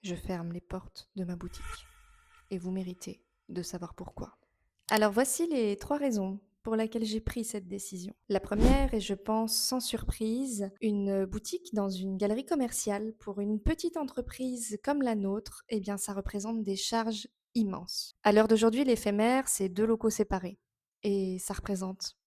Je ferme les portes de ma boutique. Et vous méritez de savoir pourquoi. Alors voici les 3 raisons pour lesquelles j'ai pris cette décision. La première est, je pense sans surprise, une boutique dans une galerie commerciale pour une petite entreprise comme la nôtre, eh bien ça représente des charges immenses. À l'heure d'aujourd'hui, l'éphémère, c'est 2 locaux séparés et ça représente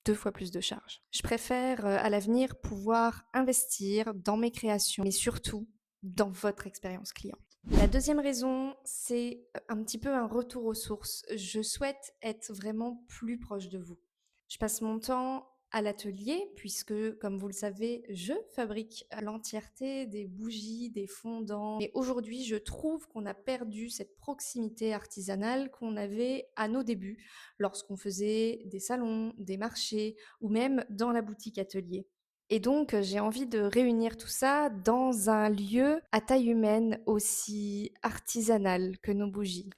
2 fois plus de charges. Je préfère, à l'avenir pouvoir investir dans mes créations, mais surtout dans votre expérience client. La deuxième raison, c'est un petit peu un retour aux sources. Je souhaite être vraiment plus proche de vous. Je passe mon temps à l'atelier puisque, comme vous le savez, je fabrique l'entièreté des bougies, des fondants. Et aujourd'hui, je trouve qu'on a perdu cette proximité artisanale qu'on avait à nos débuts, lorsqu'on faisait des salons, des marchés ou même dans la boutique atelier. Et donc, j'ai envie de réunir tout ça dans un lieu à taille humaine aussi artisanal que nos bougies.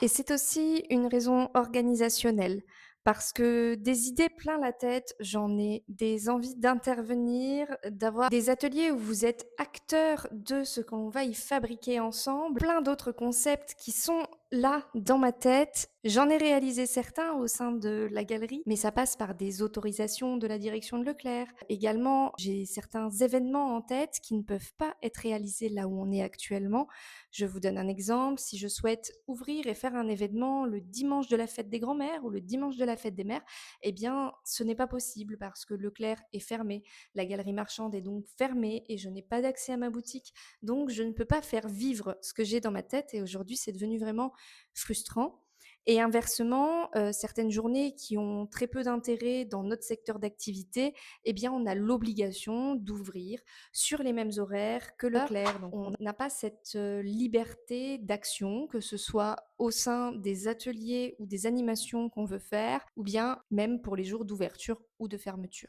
Et c'est aussi une raison organisationnelle, parce que des idées plein la tête, j'en ai, des envies d'intervenir, d'avoir des ateliers où vous êtes acteur de ce qu'on va y fabriquer ensemble, plein d'autres concepts qui sont là dans ma tête. J'en ai réalisé certains au sein de la galerie, mais ça passe par des autorisations de la direction de Leclerc. Également, j'ai certains événements en tête qui ne peuvent pas être réalisés là où on est actuellement. Je vous donne un exemple, si je souhaite ouvrir et faire un événement le dimanche de la fête des grands-mères ou le dimanche de la fête des mères, eh bien, ce n'est pas possible parce que Leclerc est fermé, la galerie marchande est donc fermée et je n'ai pas d'accès à ma boutique. Donc, je ne peux pas faire vivre ce que j'ai dans ma tête et aujourd'hui, c'est devenu vraiment frustrant. Et inversement, certaines journées qui ont très peu d'intérêt dans notre secteur d'activité, eh bien, on a l'obligation d'ouvrir sur les mêmes horaires que Leclerc. Donc, on n'a pas cette liberté d'action, que ce soit au sein des ateliers ou des animations qu'on veut faire, ou bien même pour les jours d'ouverture ou de fermeture.